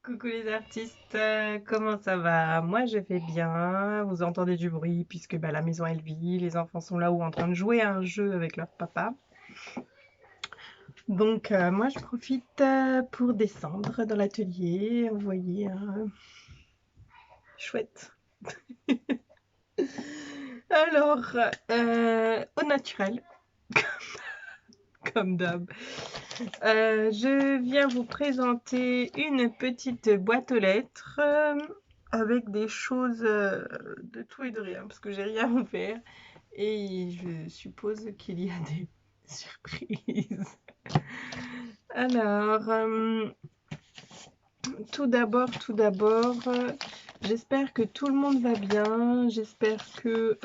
Coucou les artistes, comment ça va? Moi je vais bien, vous entendez du bruit puisque bah, la maison elle vit, les enfants sont là-haut en train de jouer à un jeu avec leur papa. Donc moi je profite pour descendre dans l'atelier, vous voyez, hein, chouette. Alors, au naturel, comme d'hab, je viens vous présenter une petite boîte aux lettres avec des choses de tout et de rien parce que j'ai rien ouvert. Et je suppose qu'il y a des surprises. Alors, tout d'abord, j'espère que tout le monde va bien. J'espère que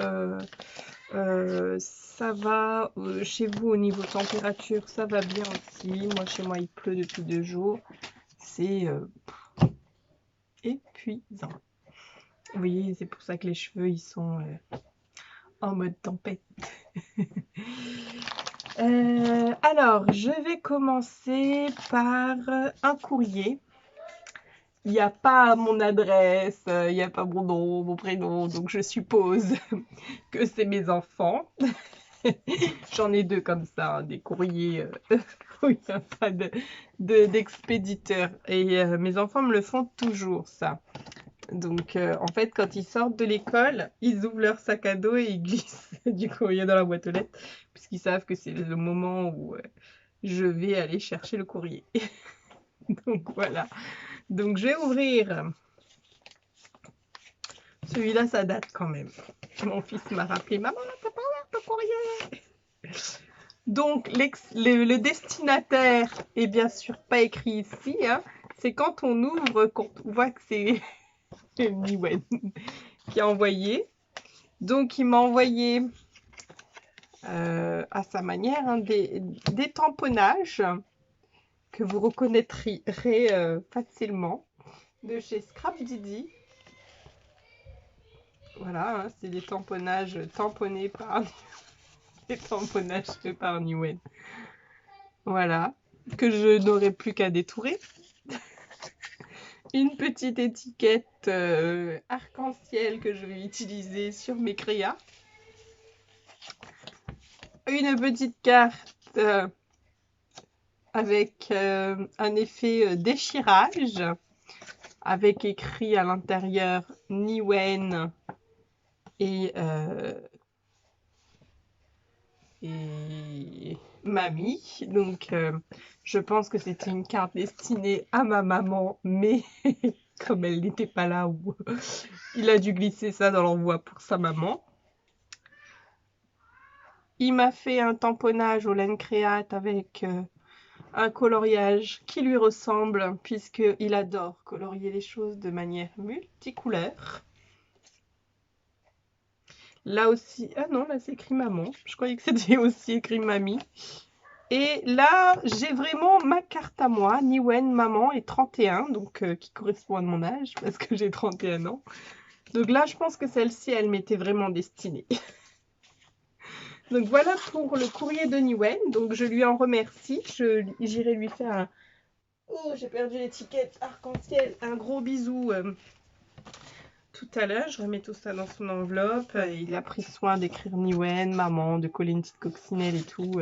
ça va chez vous au niveau température, ça va bien aussi. Moi, chez moi, il pleut depuis 2 jours. C'est épuisant. Vous voyez, c'est pour ça que les cheveux, ils sont en mode tempête. Alors, je vais commencer par un courrier. Il n'y a pas mon adresse, il n'y a pas mon nom, mon prénom, donc je suppose que c'est mes enfants. J'en ai deux comme ça, hein, des courriers où il n'y a pas d'expéditeur. Et mes enfants me le font toujours, ça. Donc, en fait, quand ils sortent de l'école, ils ouvrent leur sac à dos et ils glissent du courrier dans la boîte aux lettres, puisqu'ils savent que c'est le moment où je vais aller chercher le courrier. Donc, voilà. Donc, je vais ouvrir. Celui-là, ça date quand même. Mon fils m'a rappelé, maman, t'as pas ouvert ton courrier? Donc, le destinataire est bien sûr pas écrit ici, hein. C'est quand on ouvre qu'on voit que c'est Niwen qui a envoyé. Donc, il m'a envoyé à sa manière hein, des tamponnages que vous reconnaîtrez facilement de chez Scrap Didi. Voilà, hein, c'est des tamponnages tamponnés par des tamponnages faits par Newen. Voilà, que je n'aurai plus qu'à détourer. Une petite étiquette arc-en-ciel que je vais utiliser sur mes créas. Une petite carte avec un effet déchirage, avec écrit à l'intérieur Niwen et mamie. Donc, je pense que c'était une carte destinée à ma maman, mais comme elle n'était pas là, il a dû glisser ça dans l'envoi pour sa maman. Il m'a fait un tamponnage au laine créate avec un coloriage qui lui ressemble, puisqu'il adore colorier les choses de manière multicouleur. Là aussi, ah non, là c'est écrit maman. Je croyais que c'était aussi écrit mamie. Et là, j'ai vraiment ma carte à moi, Niwen maman et 31, donc qui correspond à mon âge parce que j'ai 31 ans. Donc là, je pense que celle-ci, elle m'était vraiment destinée. Donc voilà pour le courrier de Niwen. Donc je lui en remercie. J'irai lui faire un... Oh, j'ai perdu l'étiquette arc-en-ciel. Un gros bisou tout à l'heure. Je remets tout ça dans son enveloppe. Il a pris soin d'écrire Niwen, maman, de coller une petite coccinelle et tout.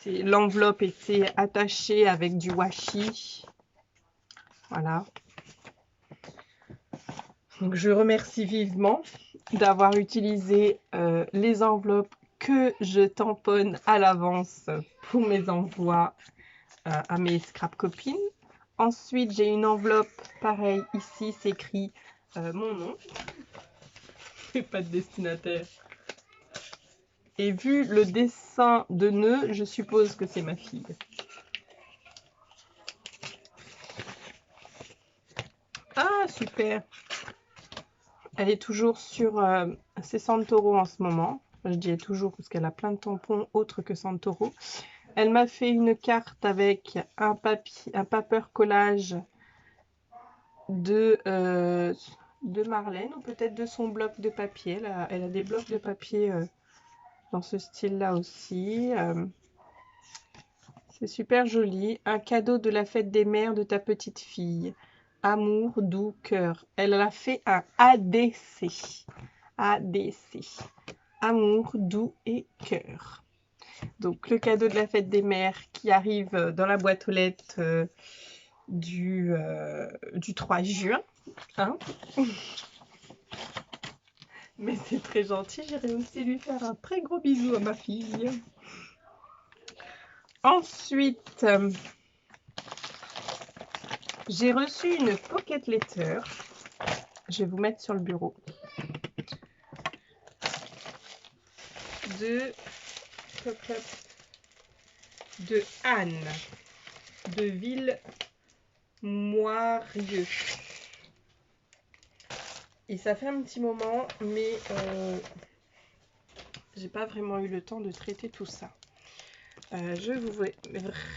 L'enveloppe était attachée avec du washi. Voilà. Donc je remercie vivement d'avoir utilisé les enveloppes que je tamponne à l'avance pour mes envois à mes scrap copines. Ensuite, j'ai une enveloppe, pareil, ici, c'est écrit mon nom. Et pas de destinataire. Et vu le dessin de nœud, je suppose que c'est ma fille. Ah, super! Elle est toujours sur ses Santoro en ce moment. Je dis toujours parce qu'elle a plein de tampons autres que Santoro. Elle m'a fait une carte avec un paper collage de Marlène ou peut-être de son bloc de papier. Elle a des blocs de papier dans ce style-là aussi. C'est super joli. Un cadeau de la fête des mères de ta petite fille. Amour, doux, cœur. Elle a fait un ADC. ADC. Amour, doux et cœur. Donc le cadeau de la fête des mères qui arrive dans la boîte aux lettres du 3 juin. Hein. Mais c'est très gentil. J'irai aussi lui faire un très gros bisou à ma fille. Ensuite, j'ai reçu une pocket letter. Je vais vous mettre sur le bureau. De Anne de Villemoirieux. Et ça fait un petit moment, mais j'ai pas vraiment eu le temps de traiter tout ça. Je vous mets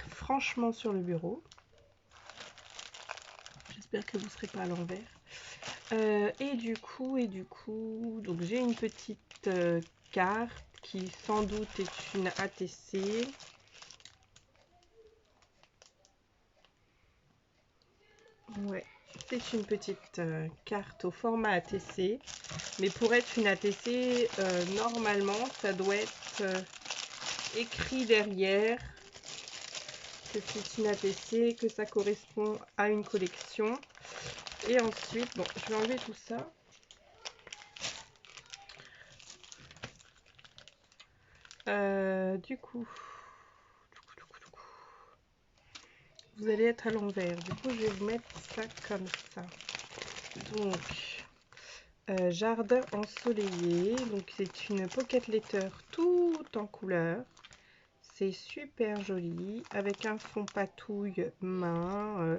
franchement sur le bureau. J'espère que vous ne serez pas à l'envers. Et du coup, donc j'ai une petite carte qui sans doute est une ATC. Ouais, c'est une petite carte au format ATC. Mais pour être une ATC, normalement, ça doit être écrit derrière que c'est une ATC, que ça correspond à une collection. Et ensuite, bon, je vais enlever tout ça. Du coup, vous allez être à l'envers. Du coup, je vais vous mettre ça comme ça. Donc, jardin ensoleillé. Donc, c'est une pocket letter tout en couleur. C'est super joli. Avec un fond patouille main.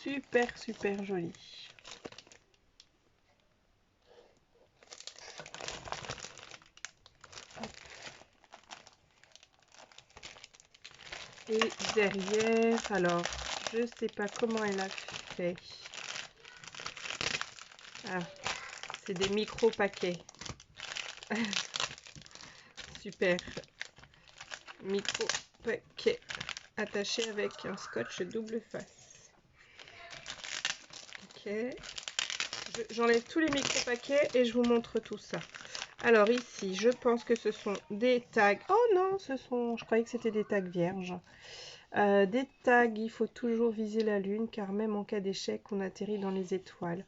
Super, super joli. Et derrière, alors, je sais pas comment elle a fait. Ah, c'est des micro-paquets. Super. Micro-paquets attachés avec un scotch double face. Ok. J'enlève tous les micro-paquets et je vous montre tout ça. Alors ici, je pense que ce sont des tags. Oh non, je croyais que c'était des tags vierges. Des tags, il faut toujours viser la lune car même en cas d'échec, on atterrit dans les étoiles.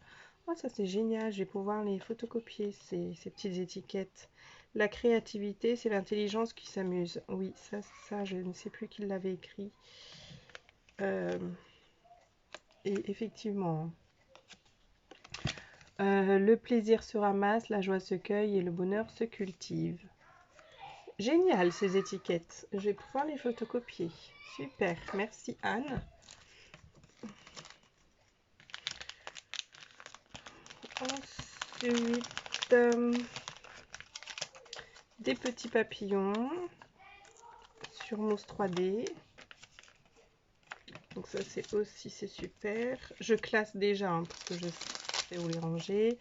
Oh, ça c'est génial, je vais pouvoir les photocopier, ces petites étiquettes. La créativité, c'est l'intelligence qui s'amuse. Oui, ça, je ne sais plus qui l'avait écrit. Et effectivement, le plaisir se ramasse, la joie se cueille et le bonheur se cultive. Génial ces étiquettes, je vais pouvoir les photocopier. Super, merci Anne. Ensuite, des petits papillons sur mousse 3D. Donc ça c'est super. Je classe déjà hein, parce que je sais où les ranger.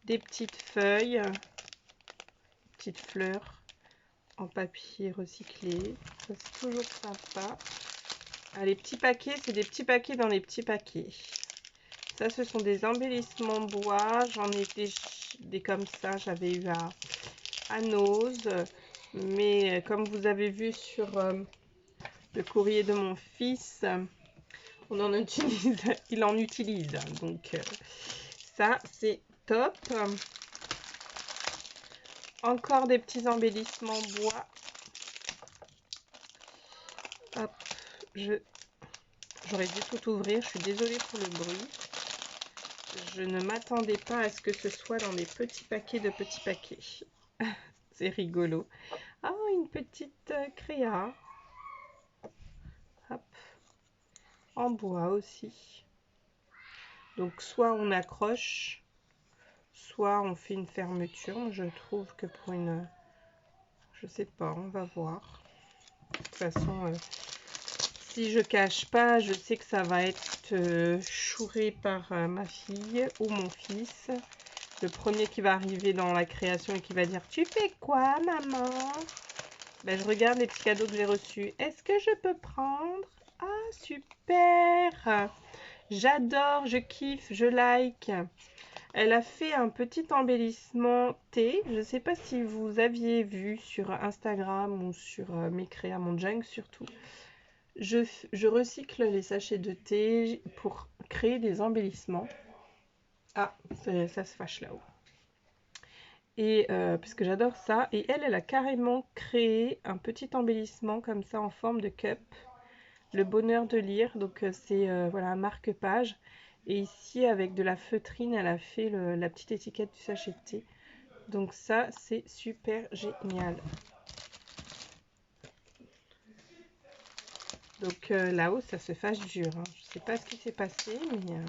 Des petites feuilles, petites fleurs en papier recyclé. Ça c'est toujours sympa. Ah, les petits paquets, c'est des petits paquets dans les petits paquets. Ça ce sont des embellissements bois. J'en ai des comme ça. J'avais eu à Nose. Mais comme vous avez vu sur le courrier de mon fils, on en utilise, il en utilise. Donc ça c'est top. Encore des petits embellissements bois. Hop, j'aurais dû tout ouvrir. Je suis désolée pour le bruit. Je ne m'attendais pas à ce que ce soit dans des petits paquets de petits paquets. C'est rigolo. Ah, une petite créa. Hop. En bois aussi. Donc soit on accroche, soit on fait une fermeture. Je trouve que pour une... Je sais pas, on va voir. De toute façon, si je cache pas, je sais que ça va être chouré par ma fille ou mon fils. Le premier qui va arriver dans la création et qui va dire « Tu fais quoi, maman ?» Ben, je regarde les petits cadeaux que j'ai reçus. Est-ce que je peux prendre? Ah, super! J'adore, je kiffe, je like. Elle a fait un petit embellissement thé. Je ne sais pas si vous aviez vu sur Instagram ou sur mes créas, mon junk surtout. Je recycle les sachets de thé pour créer des embellissements. Ah, ça se fâche là-haut. Et parce que j'adore ça. Et elle a carrément créé un petit embellissement comme ça en forme de cup. Le bonheur de lire. Donc c'est voilà, un marque-page. Et ici, avec de la feutrine, elle a fait la petite étiquette du sachet de thé. Donc ça, c'est super génial. Donc là-haut, ça se fâche dur. Hein. Je ne sais pas ce qui s'est passé, mais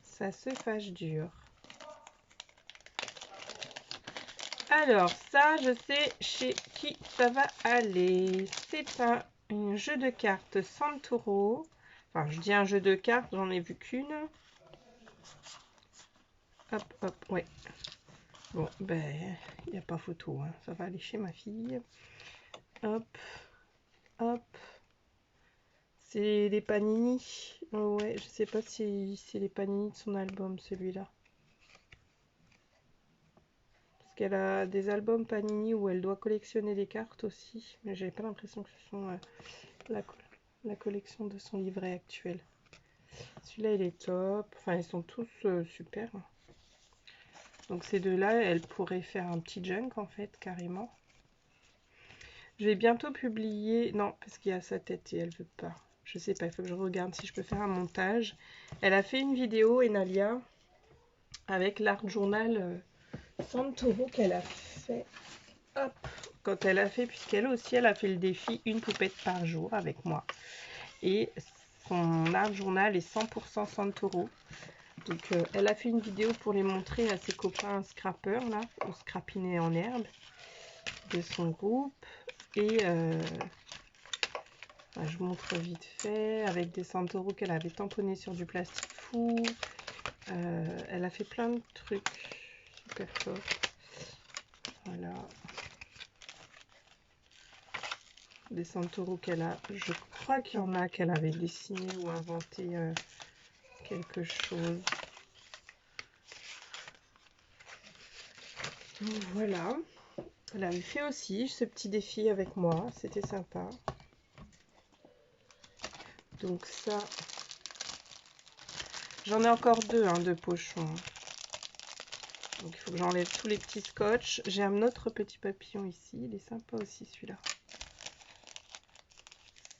ça se fâche dur. Alors, ça, je sais chez qui ça va aller. C'est un jeu de cartes Santoro. Enfin, je dis un jeu de cartes, j'en ai vu qu'une. Hop, hop, ouais. Bon, ben, il n'y a pas photo. Hein. Ça va aller chez ma fille. Hop, hop. C'est les Panini. Oh, ouais, je sais pas si c'est les Panini de son album, celui-là. Parce qu'elle a des albums Panini où elle doit collectionner les cartes aussi. Mais j'avais pas l'impression que ce sont la collection de son livret actuel. Celui-là, il est top. Enfin, ils sont tous super. Donc ces deux-là, elle pourrait faire un petit junk en fait, carrément. Je vais bientôt publier... Non, parce qu'il y a sa tête et elle veut pas. Je sais pas, il faut que je regarde si je peux faire un montage. Elle a fait une vidéo, Enalia, avec l'art journal Santoro qu'elle a fait. Hop, quand elle a fait, puisqu'elle aussi, elle a fait le défi une poupette par jour avec moi. Et son art journal est 100% Santoro. Donc elle a fait une vidéo pour les montrer à ses copains scrappers, là, ou scrapinés en herbe, de son groupe. Et je vous montre vite fait, avec des Santoro qu'elle avait tamponnés sur du plastique fou. Elle a fait plein de trucs super top. Voilà. Des Santoro qu'elle a, je crois qu'il y en a qu'elle avait dessiné ou inventé quelque chose. Donc, voilà. Elle avait fait aussi ce petit défi avec moi, c'était sympa. Donc ça, j'en ai encore deux de pochons. Donc il faut que j'enlève tous les petits scotch. J'ai un autre petit papillon ici, il est sympa aussi celui-là.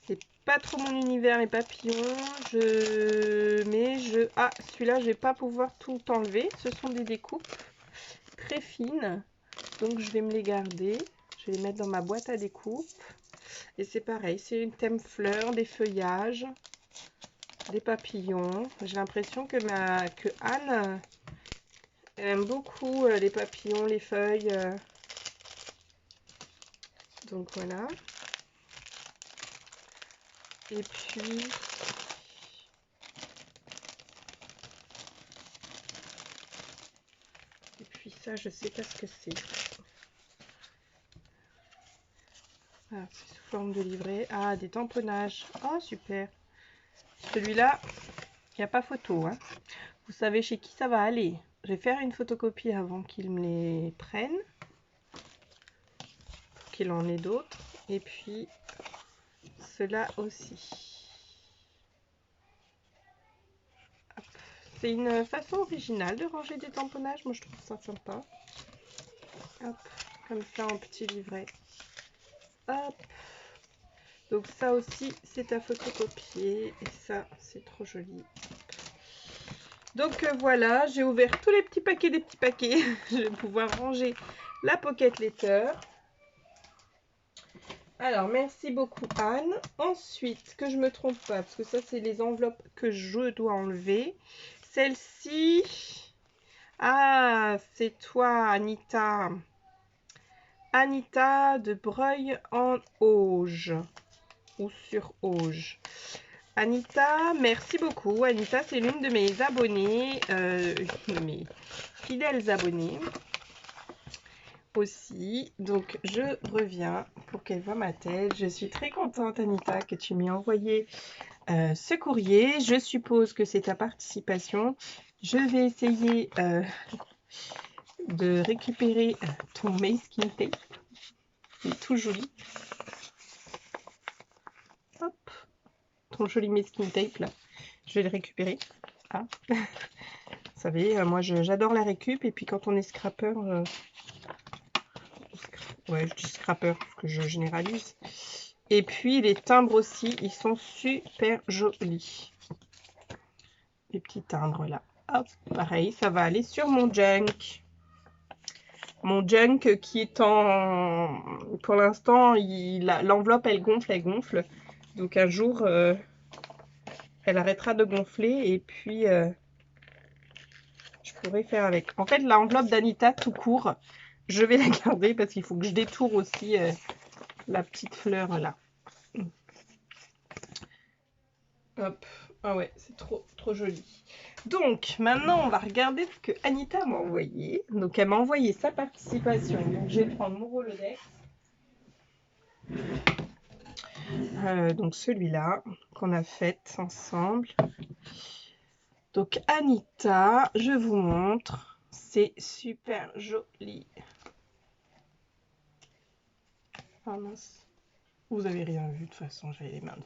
C'est pas trop mon univers les papillons, ah, celui-là je vais pas pouvoir tout enlever. Ce sont des découpes très fines, donc je vais me les garder. Je vais les mettre dans ma boîte à découpe. Et c'est pareil, c'est une thème fleur, des feuillages, des papillons. J'ai l'impression que Anne elle aime beaucoup les papillons, les feuilles. Donc voilà. Et puis ça, je sais pas ce que c'est. Ah, c'est sous forme de livret. Ah, des tamponnages. Oh, super. Celui-là, il n'y a pas photo. Hein. Vous savez chez qui ça va aller. Je vais faire une photocopie avant qu'il me les prenne. Pour qu'il en ait d'autres. Et puis, cela aussi. C'est une façon originale de ranger des tamponnages. Moi, je trouve ça sympa. Hop, comme ça en petit livret. Hop. Donc ça aussi, c'est à photocopier. Et ça, c'est trop joli. Donc voilà, j'ai ouvert tous les petits paquets des petits paquets. Je vais pouvoir ranger la pocket letter. Alors, merci beaucoup Anne. Ensuite, que je me trompe pas, parce que ça, c'est les enveloppes que je dois enlever. Celle-ci... Ah, c'est toi, Anita. Anita de Breuil en Auge. Ou sur Auge. Anita, merci beaucoup. Anita, c'est l'une de mes abonnées, de mes fidèles abonnés. aussi. Donc je reviens pour qu'elle voie ma tête. Je suis très contente, Anita, que tu m'aies envoyé ce courrier. Je suppose que c'est ta participation. Je vais essayer de récupérer ton masking tape. C'est tout joli. Hop, ton joli masking tape là. Je vais le récupérer. Ah. Vous savez, moi j'adore la récup, et puis quand on est scrapper, ouais, je dis scrapper parce que je généralise. Et puis les timbres aussi, ils sont super jolis. Les petits timbres là. Hop, pareil, ça va aller sur mon junk. Mon junk qui est en... Pour l'instant, l'enveloppe, elle gonfle. Donc un jour, elle arrêtera de gonfler, et puis je pourrais faire avec. En fait, l'enveloppe d'Anita tout court, je vais la garder parce qu'il faut que je détourne aussi la petite fleur là. Hop, ah ouais, c'est trop joli. Donc, maintenant, on va regarder ce que Anita m'a envoyé. Donc, elle m'a envoyé sa participation. Donc, je vais prendre mon Rolodex. Donc, celui-là qu'on a fait ensemble. Donc, Anita, je vous montre. C'est super joli. Ah mince. Vous avez rien vu, de toute façon, j'avais les mains.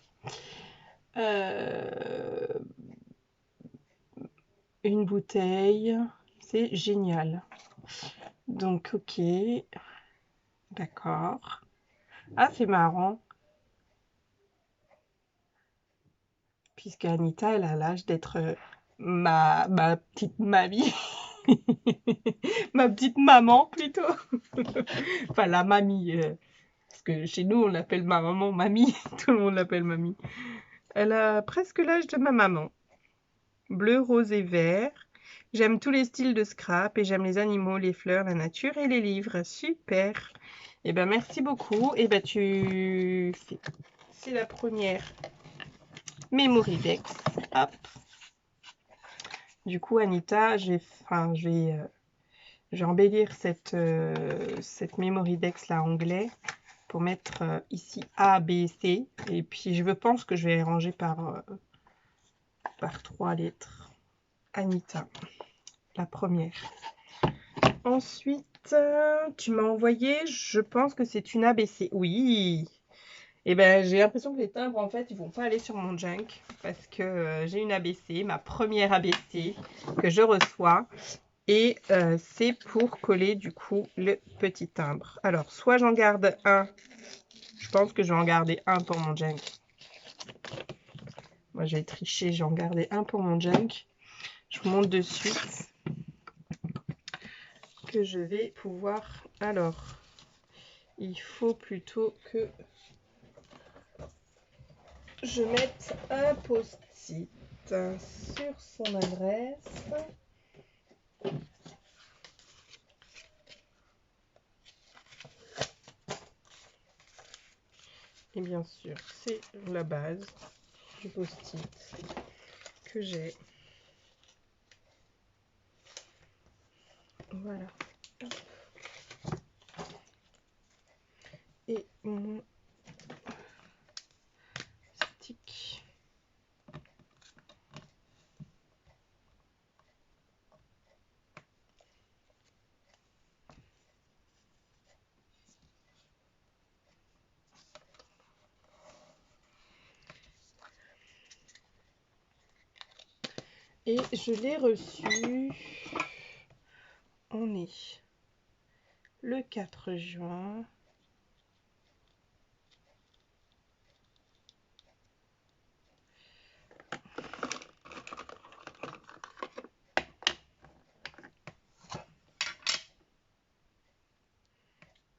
Une bouteille. C'est génial. Donc, ok. D'accord. Ah, c'est marrant. Puisque Anita, elle a l'âge d'être ma petite mamie. Ma petite maman, plutôt. Enfin, la mamie. Parce que chez nous, on l'appelle ma maman mamie. Tout le monde l'appelle mamie. Elle a presque l'âge de ma maman. Bleu, rose et vert. J'aime tous les styles de scrap et j'aime les animaux, les fleurs, la nature et les livres. Super. Eh ben, merci beaucoup. Eh ben, c'est la première Memory Dex. Hop. Du coup, Anita, je vais embellir cette Memory Dex là anglais pour mettre ici A, B, C. Et puis, je pense que je vais les ranger par 3 lettres. Anita, la première. Ensuite, tu m'as envoyé, je pense que c'est une ABC. Oui. Et ben, j'ai l'impression que les timbres, en fait, ils vont pas aller sur mon junk parce que j'ai une ABC, ma première ABC que je reçois. Et c'est pour coller, du coup, le petit timbre. Alors, soit j'en garde un. Je pense que je vais en garder un pour mon junk. Moi, j'ai triché, j'en gardais un pour mon junk. Je vous montre de suite que je vais pouvoir... Alors, il faut plutôt que je mette un post-it sur son adresse. Et bien sûr, c'est la base du post-it que j'ai. Voilà. Et mon stick. Et je l'ai reçu. On est le 4 juin.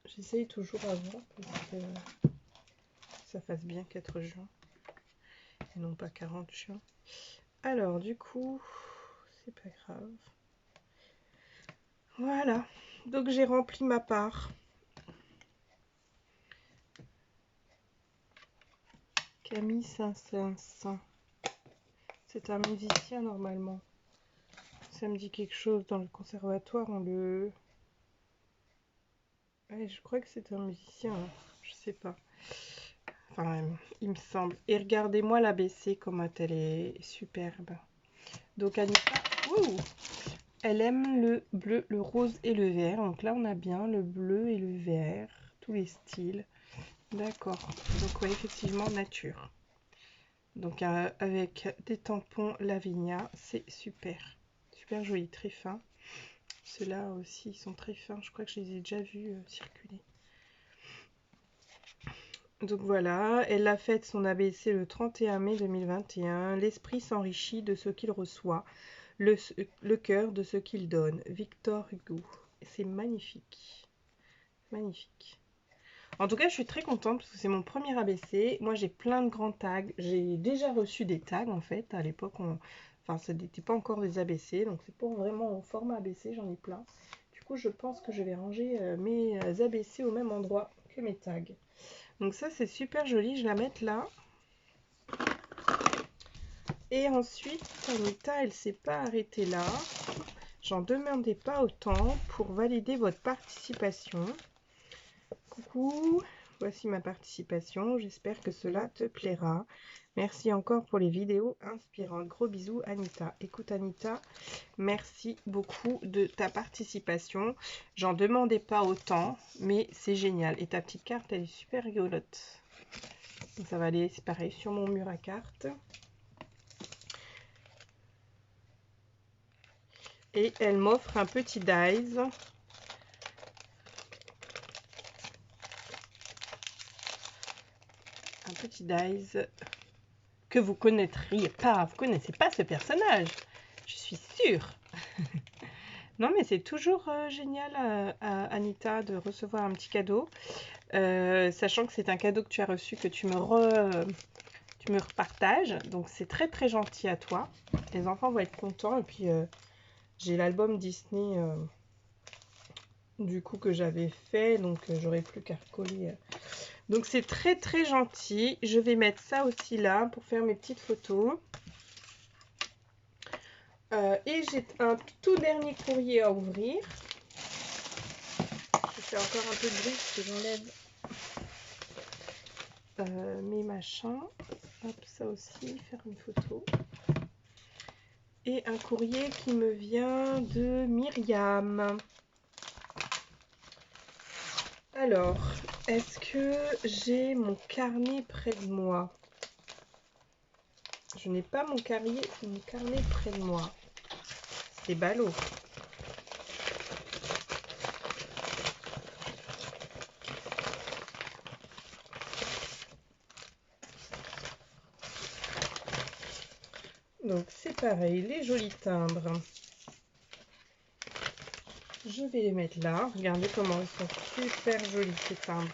J'essaye toujours avant pour que ça fasse bien 4 juin et non pas 40 juin. Alors du coup, c'est pas grave. Voilà, donc j'ai rempli ma part. Camille Saint-Saëns. C'est un musicien normalement. Ça me dit quelque chose dans le conservatoire, on le... Ouais, je crois que c'est un musicien, hein. Je sais pas. Enfin, il me semble. Et regardez-moi l'ABC, comment elle est superbe. Donc Anita, ouh, elle aime le bleu, le rose et le vert. Donc là, on a bien le bleu et le vert, tous les styles. D'accord. Donc ouais, effectivement, nature. Donc avec des tampons Lavinia, c'est super. Super joli, très fin. Ceux-là aussi, ils sont très fins. Je crois que je les ai déjà vus circuler. Donc voilà, elle a fait son ABC le 31 mai 2021. L'esprit s'enrichit de ce qu'il reçoit, le cœur de ce qu'il donne. Victor Hugo. C'est magnifique. Magnifique. En tout cas, je suis très contente parce que c'est mon premier ABC. Moi, j'ai plein de grands tags. J'ai déjà reçu des tags en fait. À l'époque, enfin, ça n'était pas encore des ABC. Donc, c'est pour vraiment au format ABC. J'en ai plein. Du coup, je pense que je vais ranger mes ABC au même endroit que mes tags. Donc ça, c'est super joli. Je vais la mettre là. Et ensuite, Anita, elle s'est pas arrêtée là. J'en demandais pas autant pour valider votre participation. Coucou, voici ma participation. J'espère que cela te plaira. Merci encore pour les vidéos inspirantes. Gros bisous, Anita. Écoute, Anita, merci beaucoup de ta participation. J'en demandais pas autant, mais c'est génial. Et ta petite carte, elle est super rigolote. Donc ça va aller, c'est pareil, sur mon mur à cartes. Et elle m'offre un petit dies. Un petit dies que vous connaîtriez pas. Vous connaissez pas ce personnage, je suis sûre. Non, mais c'est toujours génial, Anita, de recevoir un petit cadeau. Sachant que c'est un cadeau que tu as reçu, que tu me repartages. Donc, c'est très, très gentil à toi. Les enfants vont être contents. Et puis, j'ai l'album Disney, du coup, que j'avais fait. Donc, j'aurai plus qu'à recoller. Donc, c'est très, très gentil. Je vais mettre ça aussi là pour faire mes petites photos. Et j'ai un tout dernier courrier à ouvrir. Je fais encore un peu de bruit parce que j'enlève mes machins. Hop, ça aussi, faire une photo. Et un courrier qui me vient de Myriam. Alors, est-ce que j'ai mon carnet près de moi? Je n'ai pas mon carnet près de moi. C'est ballot. Donc c'est pareil, les jolis timbres. Je vais les mettre là. Regardez comment ils sont super jolis ces timbres.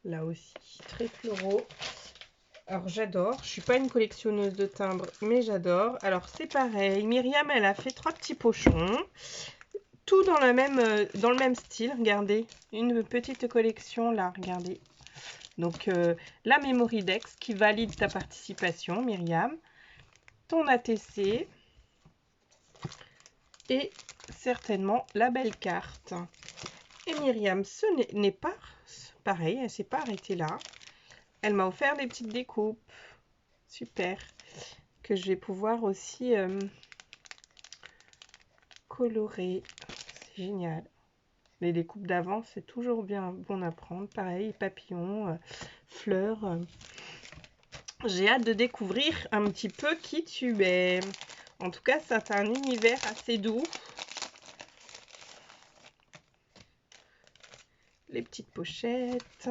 Là aussi, très floraux. Alors j'adore. Je suis pas une collectionneuse de timbres, mais j'adore. Alors c'est pareil. Myriam, elle a fait 3 petits pochons. Tout dans le même style. Regardez, une petite collection là. Regardez. Donc la Memory Dex qui valide ta participation, Myriam. Ton ATC. Et certainement la belle carte. Et Myriam, ce n'est pas pareil, elle s'est pas arrêtée là. Elle m'a offert des petites découpes. Super. Que je vais pouvoir aussi colorer. C'est génial. Les découpes d'avant, c'est toujours bien bon à prendre. Pareil, papillons, fleurs. J'ai hâte de découvrir un petit peu qui tu es. En tout cas, c'est un univers assez doux. Les petites pochettes.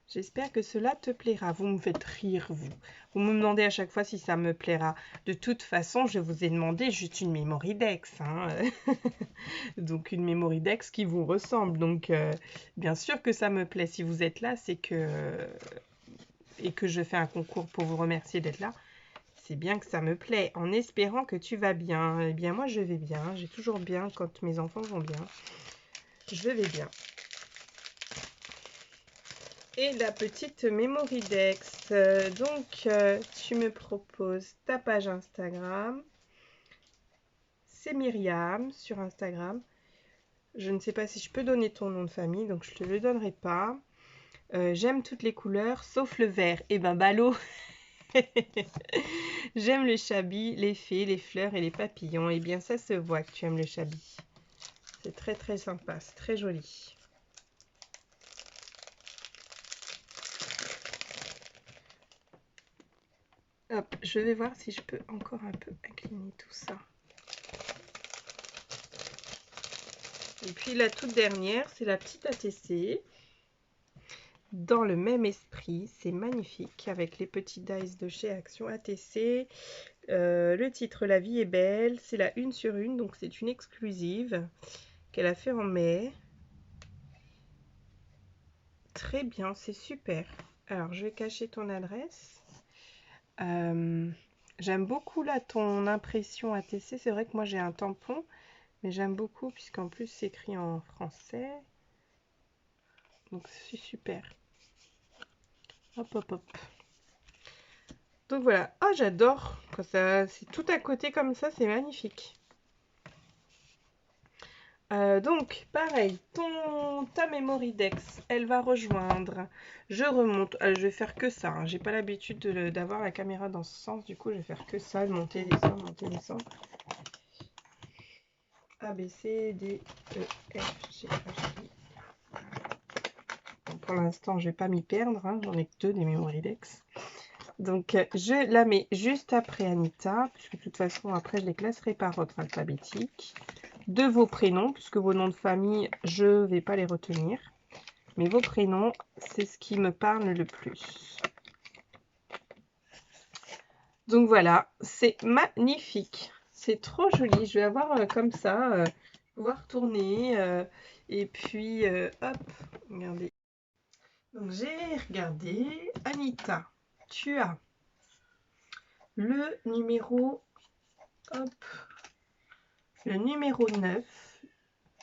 J'espère que cela te plaira. Vous me faites rire, vous. Vous me demandez à chaque fois si ça me plaira. De toute façon, je vous ai demandé juste une Memory Dex. Hein. Donc, une Memory Dex qui vous ressemble. Donc, bien sûr que ça me plaît. Si vous êtes là, c'est que... et que je fais un concours pour vous remercier d'être là. C'est bien que ça me plaît. En espérant que tu vas bien. Eh bien, moi, je vais bien. J'ai toujours bien quand mes enfants vont bien. Je vais bien. Et la petite Memory Dex. Donc, tu me proposes ta page Instagram. C'est Myriam sur Instagram. Je ne sais pas si je peux donner ton nom de famille, donc je ne te le donnerai pas. J'aime toutes les couleurs, sauf le vert. Eh ben, ballot. J'aime le chabi, les fées, les fleurs et les papillons. Eh bien, ça se voit que tu aimes le chabi. C'est très très sympa, c'est très joli. Hop, je vais voir si je peux encore un peu incliner tout ça. Et puis la toute dernière, c'est la petite ATC. Dans le même esprit, c'est magnifique avec les petits dice de chez Action ATC. Le titre La vie est belle, c'est la 1/1, donc c'est une exclusive qu'elle a fait en mai. Très bien, c'est super. Alors, je vais cacher ton adresse. J'aime beaucoup là ton impression ATC. C'est vrai que moi j'ai un tampon, mais j'aime beaucoup puisqu'en plus c'est écrit en français. Donc c'est super. Hop, hop, hop. Donc voilà. Ah, j'adore quand ça, c'est tout à côté comme ça, c'est magnifique. Donc, pareil, ta Memory Dex, elle va rejoindre. Je remonte. Je vais faire que ça. Hein. J'ai pas l'habitude d'avoir la caméra dans ce sens. Du coup, je vais faire que ça. Monter, descendre, monter, descendre. A, B, C, D, E, F, G, H, I. Bon, pour l'instant, je vais pas m'y perdre. Hein. J'en ai que 2 des Memory Dex. Donc, je la mets juste après Anita. Puisque de toute façon, après, je les classerai par ordre alphabétique. De vos prénoms, puisque vos noms de famille, je ne vais pas les retenir. Mais vos prénoms, c'est ce qui me parle le plus. Donc voilà, c'est magnifique. C'est trop joli. Je vais avoir comme ça, pouvoir tourner. Et puis, hop, regardez. Donc j'ai regardé. Anita, tu as le numéro, hop, le numéro 9.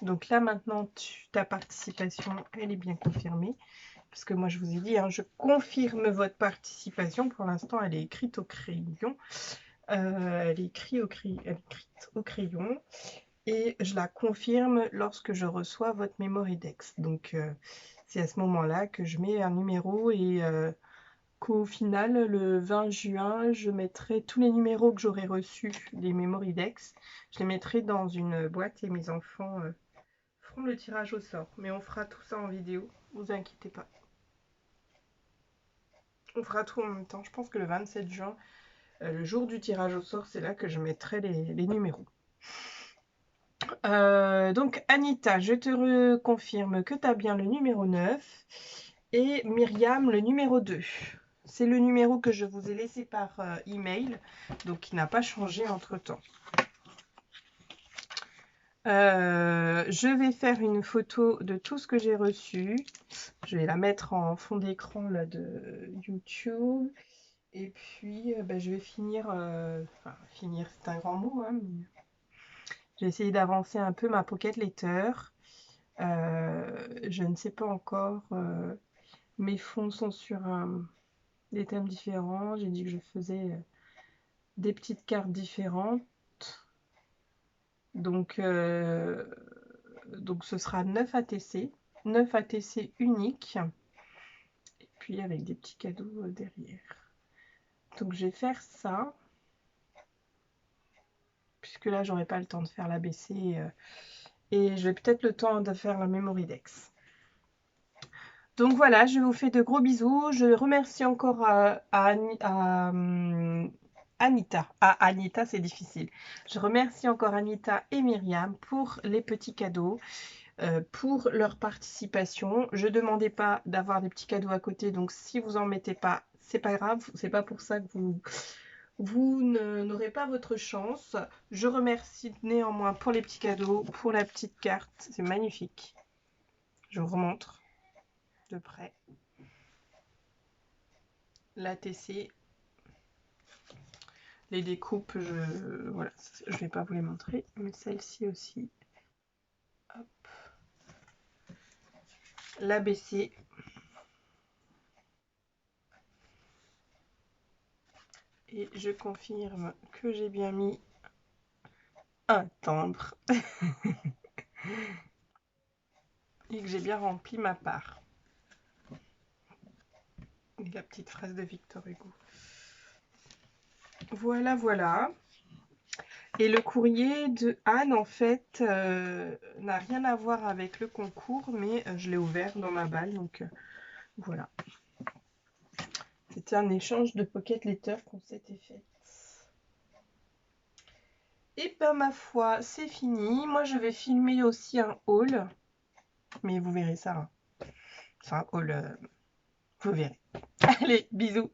Donc là maintenant, ta participation, elle est bien confirmée. Parce que moi, je vous ai dit, hein, je confirme votre participation. Pour l'instant, elle est écrite au crayon. Elle est écrite au crayon. Et je la confirme lorsque je reçois votre Memory Dex. Donc, c'est à ce moment-là que je mets un numéro et qu'au final, le 20 juin, je mettrai tous les numéros que j'aurai reçus des Memory Dex. Je les mettrai dans une boîte et mes enfants feront le tirage au sort. Mais on fera tout ça en vidéo, ne vous inquiétez pas. On fera tout en même temps. Je pense que le 27 juin, le jour du tirage au sort, c'est là que je mettrai les numéros. Donc Anita, je te reconfirme que tu as bien le numéro 9 et Myriam le numéro 2. C'est le numéro que je vous ai laissé par email, donc qui n'a pas changé entre temps. Je vais faire une photo de tout ce que j'ai reçu. Je vais la mettre en fond d'écran là de YouTube. Et puis, je vais finir, enfin, finir, c'est un grand mot, hein, mais j'ai essayé d'avancer un peu ma pocket letter. Je ne sais pas encore. Mes fonds sont sur des thèmes différents. J'ai dit que je faisais des petites cartes différentes. Donc ce sera 9 ATC. 9 ATC uniques. Et puis avec des petits cadeaux derrière. Donc je vais faire ça. Puisque là, j'aurai pas le temps de faire l'ABC. Et je vais peut-être le temps de faire la Memory Dex. Donc voilà, je vous fais de gros bisous. Je remercie encore Anita. Ah, Anita, c'est difficile. Je remercie encore Anita et Myriam pour les petits cadeaux, pour leur participation. Je ne demandais pas d'avoir des petits cadeaux à côté, donc si vous en mettez pas, c'est pas grave. C'est pas pour ça que vous n'aurez pas votre chance. Je remercie néanmoins pour les petits cadeaux, pour la petite carte. C'est magnifique. Je vous remontre de près. L'ATC. Les découpes, voilà, je vais pas vous les montrer. Mais celle-ci aussi. Hop. L'ABC. Et je confirme que j'ai bien mis un timbre. et que j'ai bien rempli ma part. Et la petite phrase de Victor Hugo. Voilà, voilà. Et le courrier de Anne, en fait, n'a rien à voir avec le concours, mais je l'ai ouvert dans ma balle, donc voilà. C'était un échange de pocket letters qu'on s'était fait. Et ben ma foi, c'est fini. Moi, je vais filmer aussi un haul, mais vous verrez ça. Hein. C'est un haul, vous verrez. Allez, bisous.